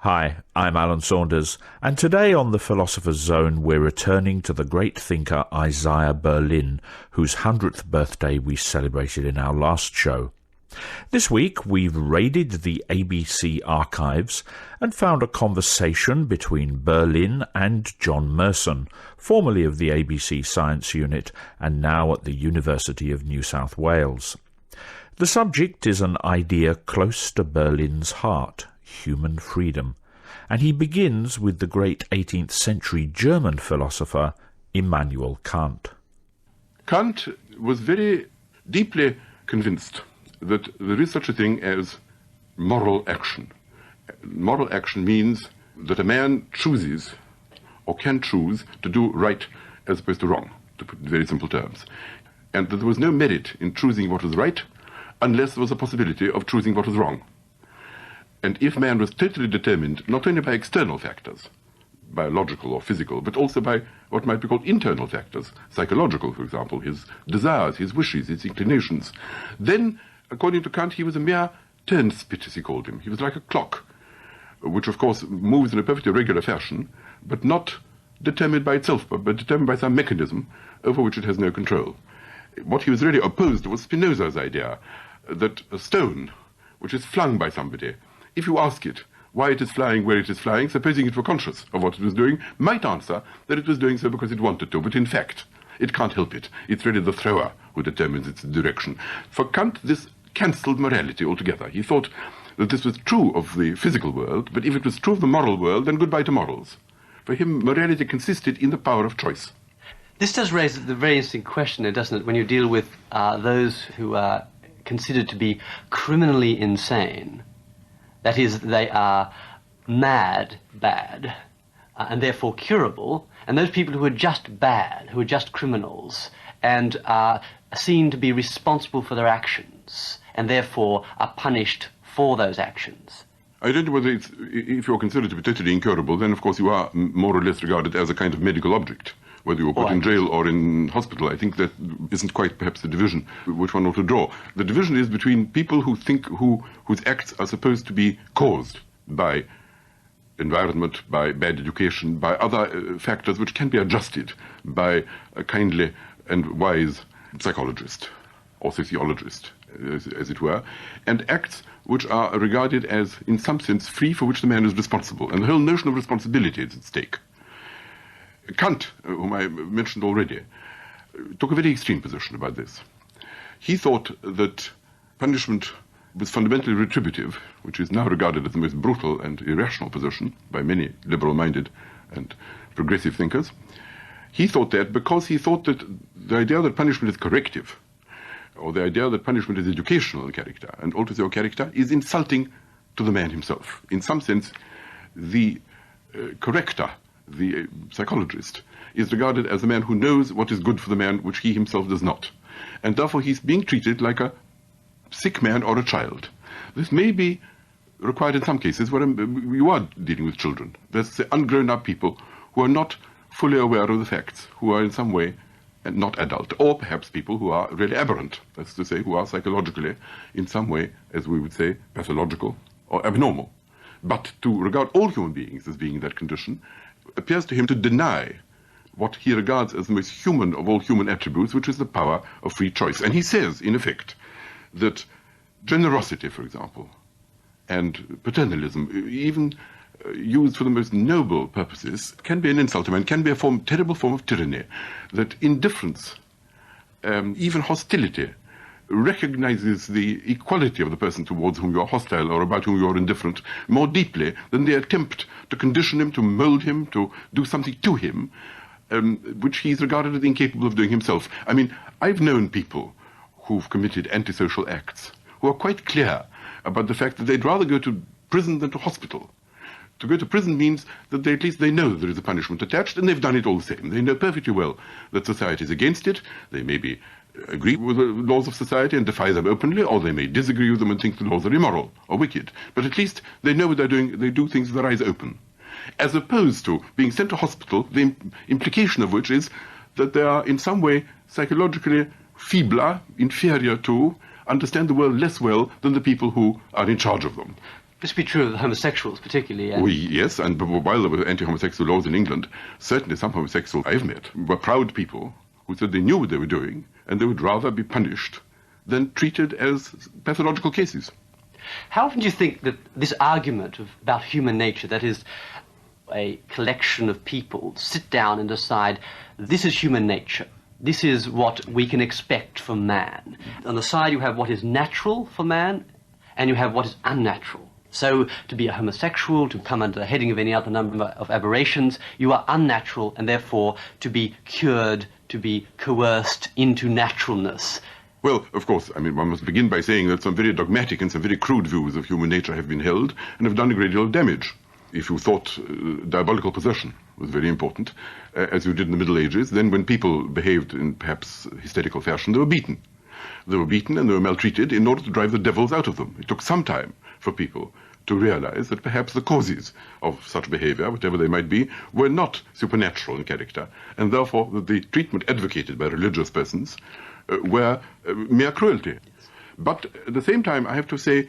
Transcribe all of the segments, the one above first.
Hi, I'm Alan Saunders, and today on The Philosopher's Zone we're returning to the great thinker Isaiah Berlin, whose 100th birthday we celebrated in our last show. This week we've raided the ABC archives and found a conversation between Berlin and John Merson, formerly of the ABC Science Unit and now at the University of New South Wales. The subject is an idea close to Berlin's heart: human freedom, and he begins with the great 18th century German philosopher Immanuel Kant. Kant was very deeply convinced that there is such a thing as moral action. Moral action means that a man chooses or can choose to do right as opposed to wrong, to put it in very simple terms, and that there was no merit in choosing what was right unless there was a possibility of choosing what was wrong. And if man was totally determined, not only by external factors, biological or physical, but also by what might be called internal factors, psychological, for example, his desires, his wishes, his inclinations, then, according to Kant, he was a mere turnspit, as he called him. He was like a clock, which, of course, moves in a perfectly regular fashion, but not determined by itself, but determined by some mechanism over which it has no control. What he was really opposed to was Spinoza's idea that a stone, which is flung by somebody, if you ask it why it is flying where it is flying, supposing it were conscious of what it was doing, might answer that it was doing so because it wanted to, but in fact, it can't help it. It's really the thrower who determines its direction. For Kant, this cancelled morality altogether. He thought that this was true of the physical world, but if it was true of the moral world, then goodbye to morals. For him, morality consisted in the power of choice. This does raise the very interesting question, doesn't it, when you deal with those who are considered to be criminally insane. That is, they are mad bad, and therefore curable, and those people who are just bad, who are just criminals, and are seen to be responsible for their actions, and therefore are punished for those actions. I don't know whether if you're considered to be totally incurable, then of course you are more or less regarded as a kind of medical object. Whether you're put in jail or in hospital, I think that isn't quite perhaps the division which one ought to draw. The division is between people who think whose acts are supposed to be caused by environment, by bad education, by other factors which can be adjusted by a kindly and wise psychologist or sociologist, as it were, and acts which are regarded as, in some sense, free, for which the man is responsible. And the whole notion of responsibility is at stake. Kant, whom I mentioned already, took a very extreme position about this. He thought that punishment was fundamentally retributive, which is now regarded as the most brutal and irrational position by many liberal-minded and progressive thinkers. He thought that because he thought that the idea that punishment is corrective, or the idea that punishment is educational in character and alters your character, is insulting to the man himself. In some sense, the corrector, the psychologist, is regarded as a man who knows what is good for the man, which he himself does not. And therefore he's being treated like a sick man or a child. This may be required in some cases where you are dealing with children. There's ungrown-up people who are not fully aware of the facts, who are in some way not adult, or perhaps people who are really aberrant, that's to say, who are psychologically in some way, as we would say, pathological or abnormal. But to regard all human beings as being in that condition appears to him to deny what he regards as the most human of all human attributes, which is the power of free choice. And he says, in effect, that generosity, for example, and paternalism, even used for the most noble purposes, can be an insult to man, can be a terrible form of tyranny, that indifference, even hostility, recognizes the equality of the person towards whom you are hostile or about whom you are indifferent more deeply than the attempt to condition him, to mold him, to do something to him, which he's regarded as incapable of doing himself. I mean, I've known people who've committed antisocial acts who are quite clear about the fact that they'd rather go to prison than to hospital. To go to prison means that at least they know there is a punishment attached, and they've done it all the same. They know perfectly well that society is against it. They maybe agree with the laws of society and defy them openly, or they may disagree with them and think the laws are immoral or wicked. But at least they know what they're doing. They do things with their eyes open. As opposed to being sent to hospital, the implication of which is that they are in some way psychologically feebler, inferior to, understand the world less well than the people who are in charge of them. This would be true of homosexuals particularly. Yeah? Yes, and while there were anti-homosexual laws in England, certainly some homosexuals I've met were proud people who said they knew what they were doing and they would rather be punished than treated as pathological cases. How often do you think that this argument about human nature, that is a collection of people, sit down and decide this is human nature, this is what we can expect from man. On the side you have what is natural for man and you have what is unnatural. So to be a homosexual, to come under the heading of any other number of aberrations, you are unnatural, and therefore to be cured, to be coerced into naturalness. Well, of course, I mean, one must begin by saying that some very dogmatic and some very crude views of human nature have been held and have done a great deal of damage. If you thought diabolical possession was very important, as you did in the Middle Ages, then when people behaved in perhaps hysterical fashion, they were beaten. They were beaten and they were maltreated in order to drive the devils out of them. It took some time for people to realize that perhaps the causes of such behavior, whatever they might be, were not supernatural in character, and therefore that the treatment advocated by religious persons were mere cruelty. But at the same time, I have to say,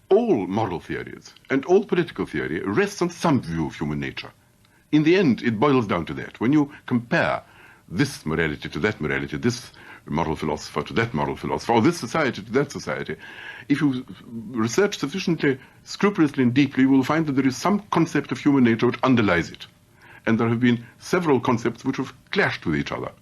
all moral theories and all political theory rests on some view of human nature. In the end, it boils down to that. When you compare this morality to that morality, this moral philosopher to that moral philosopher, or this society to that society, if you research sufficiently scrupulously and deeply, you will find that there is some concept of human nature which underlies it. And there have been several concepts which have clashed with each other.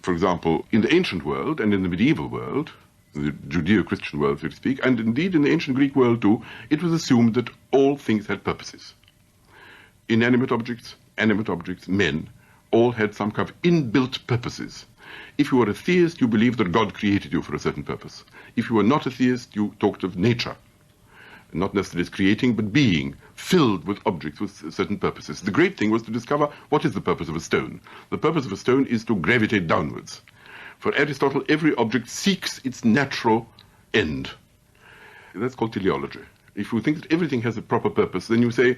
For example, in the ancient world and in the medieval world, the Judeo-Christian world, so to speak, and indeed in the ancient Greek world too, it was assumed that all things had purposes. Inanimate objects, animate objects, men, all had some kind of inbuilt purposes. If you were a theist, you believed that God created you for a certain purpose. If you were not a theist, you talked of nature. Not necessarily as creating, but being, filled with objects with certain purposes. The great thing was to discover what is the purpose of a stone. The purpose of a stone is to gravitate downwards. For Aristotle, every object seeks its natural end. That's called teleology. If you think that everything has a proper purpose, then you say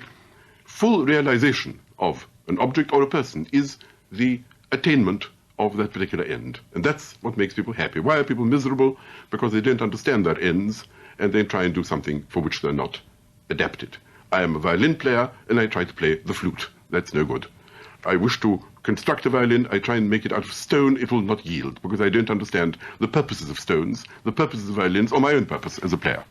full realization of an object or a person is the attainment of that particular end. And that's what makes people happy. Why are people miserable? Because they don't understand their ends and they try and do something for which they're not adapted. I am a violin player and I try to play the flute. That's no good. I wish to construct a violin, I try and make it out of stone, it will not yield because I don't understand the purposes of stones, the purposes of violins, or my own purpose as a player.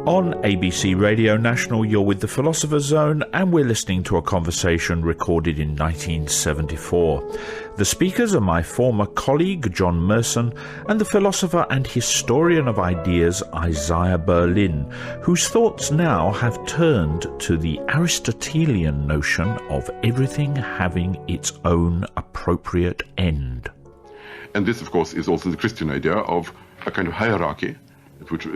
On ABC Radio National, you're with The Philosopher's Zone, and we're listening to a conversation recorded in 1974. The speakers are my former colleague, John Merson, and the philosopher and historian of ideas, Isaiah Berlin, whose thoughts now have turned to the Aristotelian notion of everything having its own appropriate end. And this, of course, is also the Christian idea of a kind of hierarchy, which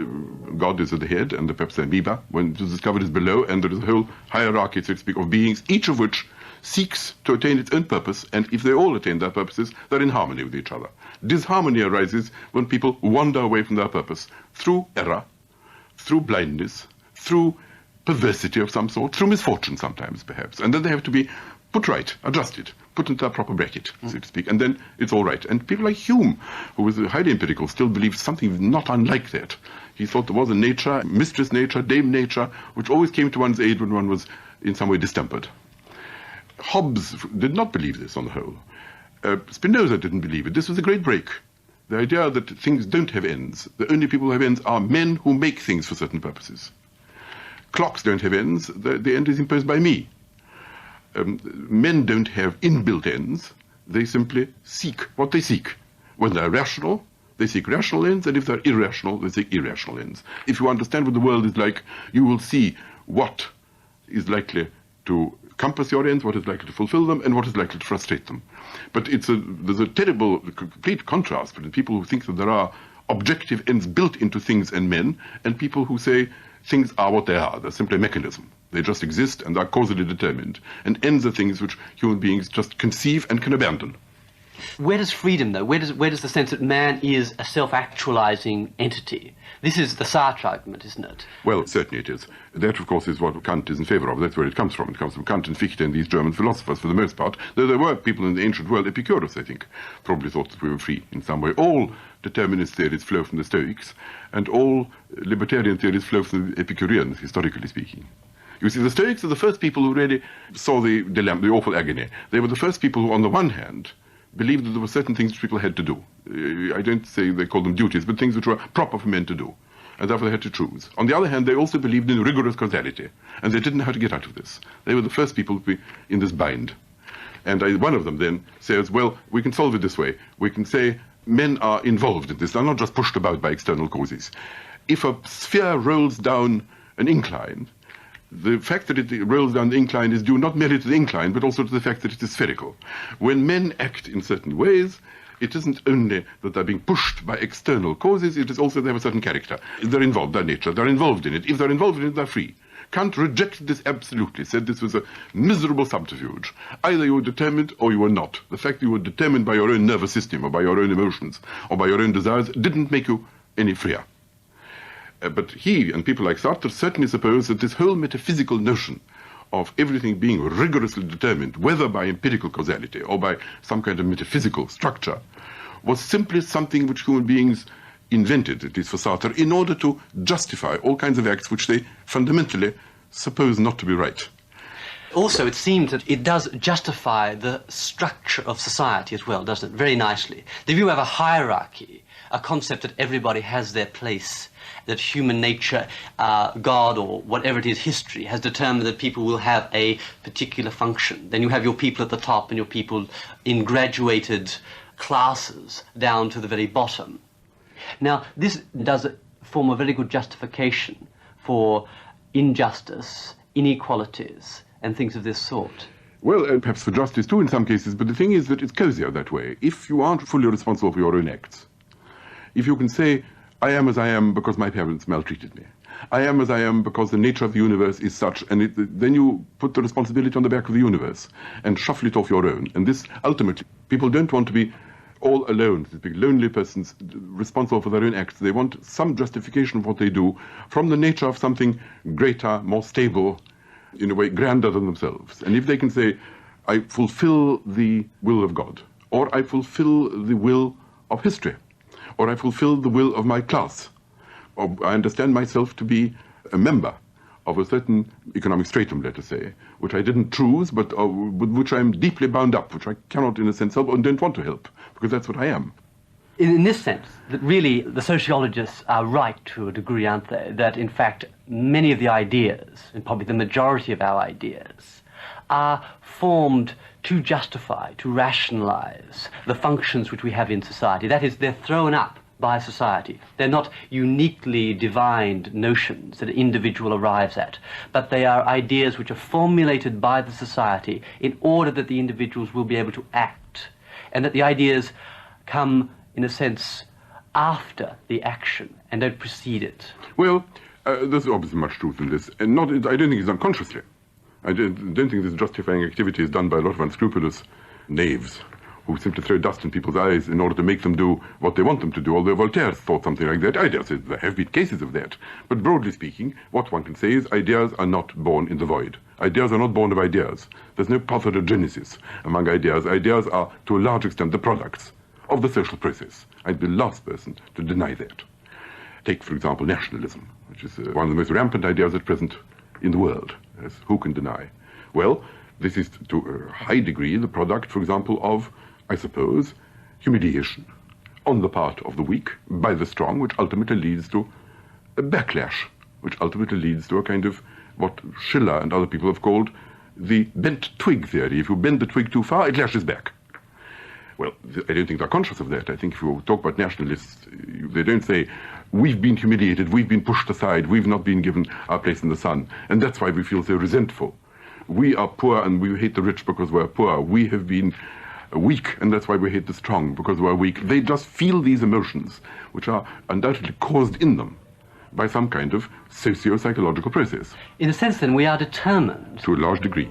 God is at the head and perhaps the amoeba, when it is discovered, is below, and there is a whole hierarchy, so to speak, of beings, each of which seeks to attain its own purpose, and if they all attain their purposes, they're in harmony with each other. Disharmony arises when people wander away from their purpose through error, through blindness, through perversity of some sort, through misfortune sometimes, perhaps, and then they have to be put right, adjusted, put into a proper bracket, so to speak, and then it's all right. And people like Hume, who was highly empirical, still believed something not unlike that. He thought there was a nature, mistress nature, dame nature, which always came to one's aid when one was in some way distempered. Hobbes did not believe this on the whole. Spinoza didn't believe it. This was a great break. The idea that things don't have ends. The only people who have ends are men who make things for certain purposes. Clocks don't have ends. The end is imposed by me. Men don't have inbuilt ends. They simply seek what they seek. When they're rational, they seek rational ends, and if they're irrational, they seek irrational ends. If you understand what the world is like, you will see what is likely to compass your ends, what is likely to fulfill them, and what is likely to frustrate them. But there's a terrible, complete contrast between people who think that there are objective ends built into things and men, and people who say things are what they are. They're simply a mechanism. They just exist and are causally determined. And ends are things which human beings just conceive and can abandon. Where does freedom, though? Where does the sense that man is a self-actualizing entity? This is the Sartre argument, isn't it? Well, certainly it is. That, of course, is what Kant is in favor of. That's where it comes from. It comes from Kant and Fichte and these German philosophers, for the most part. Though there were people in the ancient world, Epicurus, I think, probably thought that we were free in some way. All determinist theories flow from the Stoics, and all libertarian theories flow from the Epicureans, historically speaking. You see, the Stoics are the first people who really saw the dilemma, the awful agony. They were the first people who, on the one hand, believed that there were certain things which people had to do. I don't say they called them duties, but things which were proper for men to do. And therefore they had to choose. On the other hand, they also believed in rigorous causality. And they didn't know how to get out of this. They were the first people to be in this bind. And one of them then says, well, we can solve it this way. We can say men are involved in this. They're not just pushed about by external causes. If a sphere rolls down an incline, the fact that it rolls down the incline is due not merely to the incline, but also to the fact that it is spherical. When men act in certain ways, it isn't only that they're being pushed by external causes, it is also they have a certain character. They're involved, their nature, they're involved in it. If they're involved in it, they're free. Kant rejected this absolutely, said this was a miserable subterfuge. Either you were determined or you were not. The fact that you were determined by your own nervous system or by your own emotions or by your own desires didn't make you any freer. But he and people like Sartre certainly suppose that this whole metaphysical notion of everything being rigorously determined, whether by empirical causality or by some kind of metaphysical structure, was simply something which human beings invented, at least for Sartre, in order to justify all kinds of acts which they fundamentally suppose not to be right. Also, it seems that it does justify the structure of society as well, doesn't it? Very nicely. The view of a hierarchy, a concept that everybody has their place, that human nature, God or whatever it is, history, has determined that people will have a particular function. Then you have your people at the top and your people in graduated classes down to the very bottom. Now, this does form a very good justification for injustice, inequalities, and things of this sort. Well, and perhaps for justice too in some cases, but the thing is that it's cozier that way. If you aren't fully responsible for your own acts, if you can say, I am as I am because my parents maltreated me. I am as I am because the nature of the universe is such, and then you put the responsibility on the back of the universe and shuffle it off your own. And this, ultimately, people don't want to be all alone, these big lonely persons responsible for their own acts. They want some justification of what they do from the nature of something greater, more stable, in a way grander than themselves. And if they can say, I fulfill the will of God, or I fulfill the will of history, or I fulfill the will of my class, or I understand myself to be a member of a certain economic stratum, let us say, which I didn't choose, but with which I'm deeply bound up, which I cannot, in a sense, help and don't want to help, because that's what I am. In this sense, that really the sociologists are right to a degree, aren't they? That, in fact, many of the ideas, and probably the majority of our ideas, are formed to justify, to rationalize the functions which we have in society. That is, they're thrown up by society. They're not uniquely divined notions that an individual arrives at, but they are ideas which are formulated by the society in order that the individuals will be able to act, and that the ideas come, in a sense, after the action and don't precede it. Well, there's obviously much truth in this, and I don't think it's done consciously. I don't think this justifying activity is done by a lot of unscrupulous knaves who simply throw dust in people's eyes in order to make them do what they want them to do, although Voltaire thought something like that. I dare say there have been cases of that. But broadly speaking, what one can say is ideas are not born in the void. Ideas are not born of ideas. There's no pathogenesis among ideas. Ideas are, to a large extent, the products of the social process. I'd be the last person to deny that. Take, for example, nationalism, which is one of the most rampant ideas at present in the world. Yes, who can deny? Well, this is to a high degree the product, for example, of, I suppose, humiliation on the part of the weak by the strong, which ultimately leads to a backlash, which ultimately leads to a kind of what Schiller and other people have called the bent twig theory. If you bend the twig too far, it lashes back. Well, I don't think they're conscious of that. I think if you talk about nationalists, they don't say, we've been humiliated, we've been pushed aside, we've not been given our place in the sun, and that's why we feel so resentful. We are poor and we hate the rich because we're poor. We have been weak, and that's why we hate the strong, because we are weak. They just feel these emotions, which are undoubtedly caused in them by some kind of socio-psychological process. In a sense, then, we are determined. To a large degree.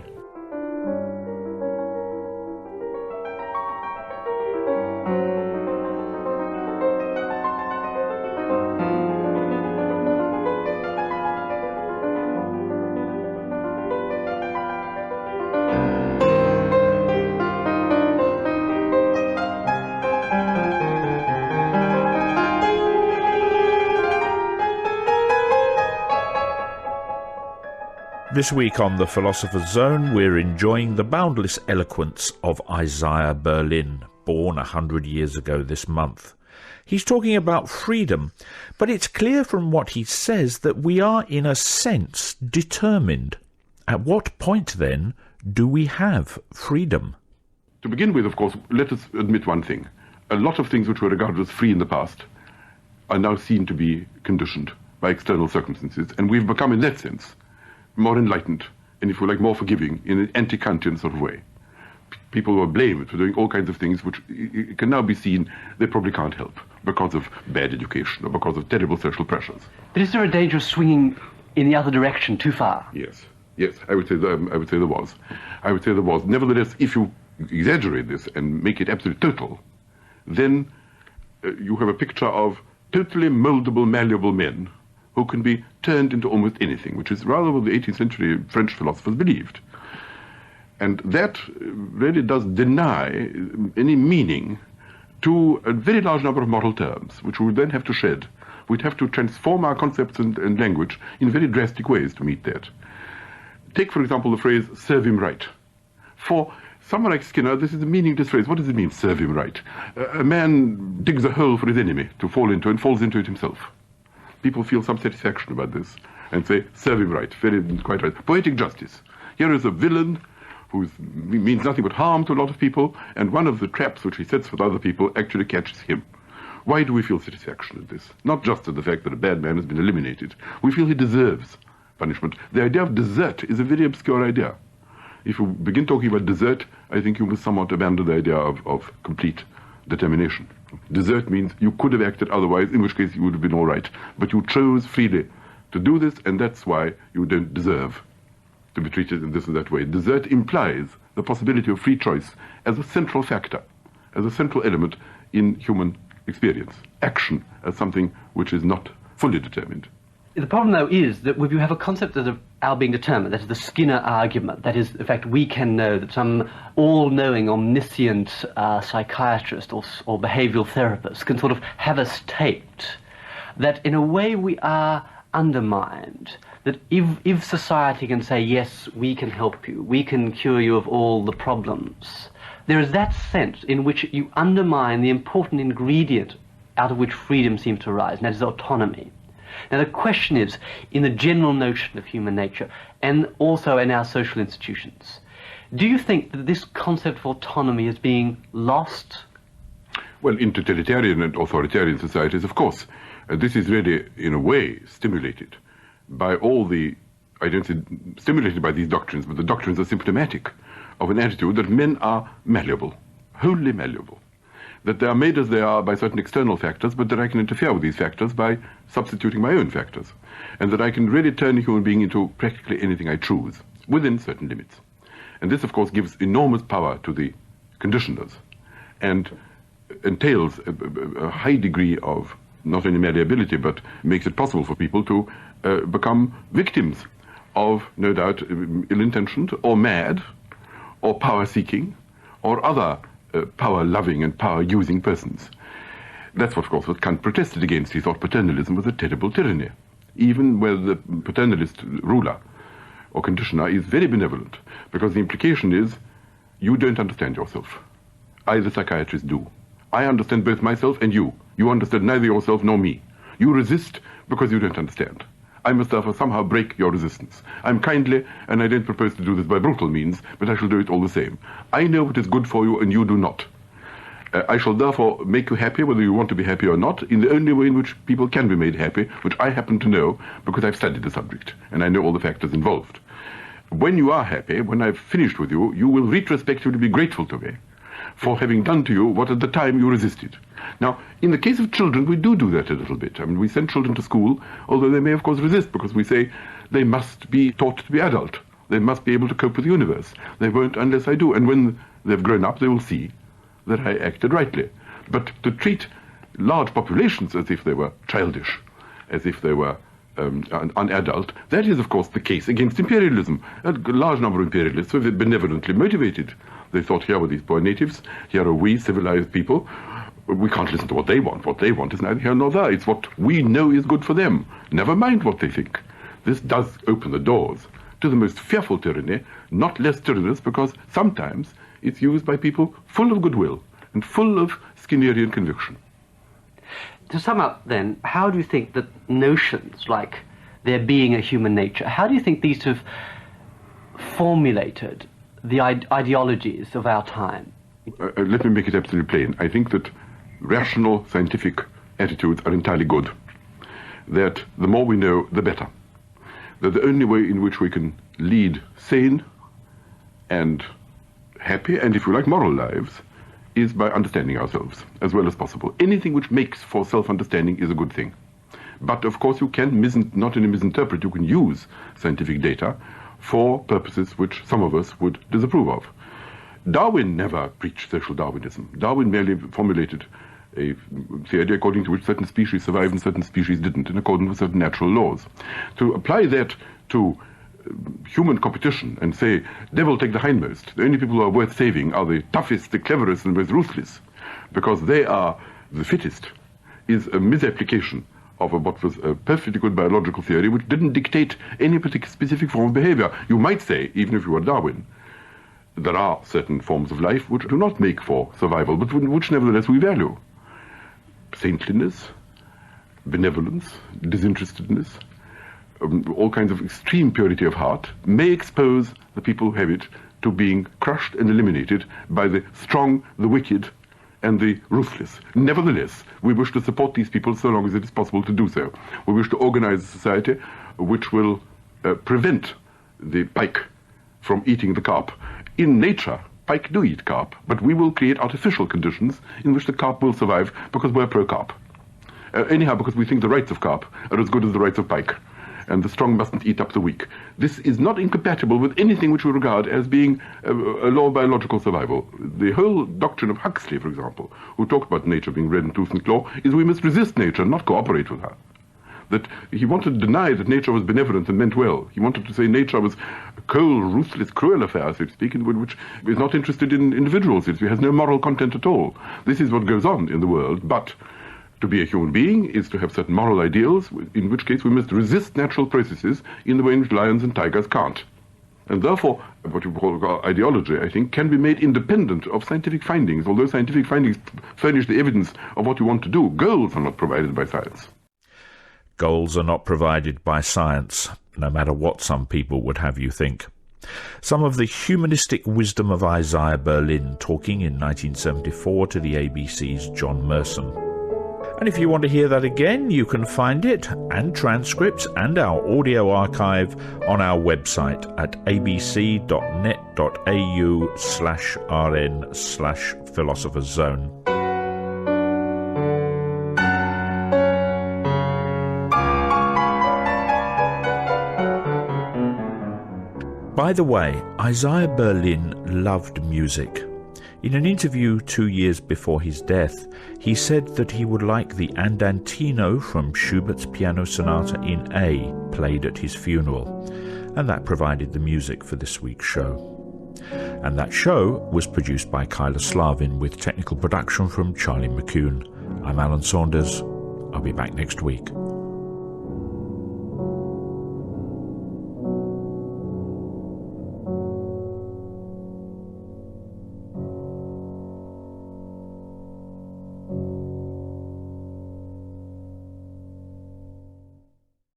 This week on The Philosopher's Zone, we're enjoying the boundless eloquence of Isaiah Berlin, born 100 years ago this month. He's talking about freedom, but it's clear from what he says that we are, in a sense, determined. At what point, then, do we have freedom? To begin with, of course, let us admit one thing. A lot of things which were regarded as free in the past are now seen to be conditioned by external circumstances, and we've become, in that sense, more enlightened, and if you like, more forgiving, in an anti-Kantian sort of way. People were blamed for doing all kinds of things which can now be seen they probably can't help because of bad education or because of terrible social pressures. But is there a danger of swinging in the other direction too far? Yes, I would say there was. Nevertheless, if you exaggerate this and make it absolutely total, then you have a picture of totally moldable, malleable men who can be turned into almost anything, which is rather what the 18th century French philosophers believed. And that really does deny any meaning to a very large number of moral terms, which we would then have to shed. We'd have to transform our concepts and language in very drastic ways to meet that. Take, for example, the phrase, serve him right. For someone like Skinner, this is a meaningless phrase. What does it mean, serve him right? A man digs a hole for his enemy to fall into and falls into it himself. People feel some satisfaction about this and say, serve him right, quite right. Poetic justice. Here is a villain who means nothing but harm to a lot of people, and one of the traps which he sets for other people actually catches him. Why do we feel satisfaction at this? Not just at the fact that a bad man has been eliminated. We feel he deserves punishment. The idea of desert is a very obscure idea. If you begin talking about desert, I think you must somewhat abandon the idea of complete determination. Desert means you could have acted otherwise, in which case you would have been all right. But you chose freely to do this, and that's why you don't deserve to be treated in this or that way. Desert implies the possibility of free choice as a central factor, as a central element in human experience. Action as something which is not fully determined. The problem, though, is that if you have a concept of our being determined, that is the Skinner argument, that is, in fact, we can know, that some all-knowing, omniscient psychiatrist or behavioural therapist can sort of have us taped, that in a way we are undermined, that if society can say, yes, we can help you, we can cure you of all the problems, there is that sense in which you undermine the important ingredient out of which freedom seems to arise, and that is autonomy. Now the question is, in the general notion of human nature, and also in our social institutions, do you think that this concept of autonomy is being lost? Well, in totalitarian and authoritarian societies, of course. This is really, in a way, stimulated by all the, I don't say stimulated by these doctrines, but the doctrines are symptomatic of an attitude that men are malleable, wholly malleable. That they are made as they are by certain external factors, but that I can interfere with these factors by substituting my own factors. And that I can really turn a human being into practically anything I choose, within certain limits. And this, of course, gives enormous power to the conditioners, and entails a high degree of not only malleability, but makes it possible for people to become victims of, no doubt, ill-intentioned, or mad, or power-seeking, or other power-loving and power-using persons. That's what, of course, what Kant protested against. He thought paternalism was a terrible tyranny, even where the paternalist ruler or conditioner is very benevolent, because the implication is, you don't understand yourself. I, the psychiatrist, do. I understand both myself and you. You understand neither yourself nor me. You resist because you don't understand. I must therefore somehow break your resistance. I'm kindly, and I don't propose to do this by brutal means, but I shall do it all the same. I know what is good for you, and you do not. I shall therefore make you happy, whether you want to be happy or not, in the only way in which people can be made happy, which I happen to know because I've studied the subject, and I know all the factors involved. When you are happy, when I've finished with you, you will retrospectively be grateful to me, for having done to you what at the time you resisted. Now, in the case of children, we do that a little bit. I mean, we send children to school, although they may, of course, resist, because we say they must be taught to be adult. They must be able to cope with the universe. They won't unless I do. And when they've grown up, they will see that I acted rightly. But to treat large populations as if they were childish, as if they were unadult, that is, of course, the case against imperialism. A large number of imperialists were benevolently motivated. They thought, here were these poor natives, here are we, civilized people. We can't listen to what they want. What they want is neither here nor there. It's what we know is good for them. Never mind what they think. This does open the doors to the most fearful tyranny, not less tyrannous, because sometimes it's used by people full of goodwill and full of Skinnerian conviction. To sum up, then, how do you think that notions like there being a human nature, how do you think these have formulated the ideologies of our time? Let me make it absolutely plain. I think that rational scientific attitudes are entirely good. That the more we know, the better. That the only way in which we can lead sane and happy, and if you like, moral lives, is by understanding ourselves as well as possible. Anything which makes for self-understanding is a good thing. But of course you can not only misinterpret, you can use scientific data for purposes which some of us would disapprove of. Darwin never preached social Darwinism. Darwin merely formulated a theory according to which certain species survived and certain species didn't, in accordance with certain natural laws. To apply that to human competition and say, devil take the hindmost, the only people who are worth saving are the toughest, the cleverest, and most ruthless, because they are the fittest, is a misapplication of what was a perfectly good biological theory which didn't dictate any particular specific form of behavior. You might say, even if you were Darwin, there are certain forms of life which do not make for survival, but which nevertheless we value. Saintliness, benevolence, disinterestedness, all kinds of extreme purity of heart may expose the people who have it to being crushed and eliminated by the strong, the wicked, and the ruthless. Nevertheless, we wish to support these people so long as it is possible to do so. We wish to organize a society which will prevent the pike from eating the carp. In nature, pike do eat carp, but we will create artificial conditions in which the carp will survive because we're pro-carp. Anyhow, because we think the rights of carp are as good as the rights of pike, and the strong mustn't eat up the weak. This is not incompatible with anything which we regard as being a law of biological survival. The whole doctrine of Huxley, for example, who talked about nature being red in tooth and claw, is we must resist nature, not cooperate with her. That he wanted to deny that nature was benevolent and meant well. He wanted to say nature was a cold, ruthless, cruel affair, so to speak, which is not interested in individuals. It has no moral content at all. This is what goes on in the world, but to be a human being is to have certain moral ideals, in which case we must resist natural processes in the way in which lions and tigers can't. And therefore, what you call ideology, I think, can be made independent of scientific findings. Although scientific findings furnish the evidence of what you want to do, goals are not provided by science. Goals are not provided by science, no matter what some people would have you think. Some of the humanistic wisdom of Isaiah Berlin talking in 1974 to the ABC's John Merson. And if you want to hear that again, you can find it, and transcripts and our audio archive, on our website at abc.net.au/rn/Philosopher's Zone. By the way, Isaiah Berlin loved music. In an interview 2 years before his death, he said that he would like the Andantino from Schubert's Piano Sonata in A played at his funeral, and that provided the music for this week's show. And that show was produced by Kyla Slavin with technical production from Charlie McCune. I'm Alan Saunders. I'll be back next week.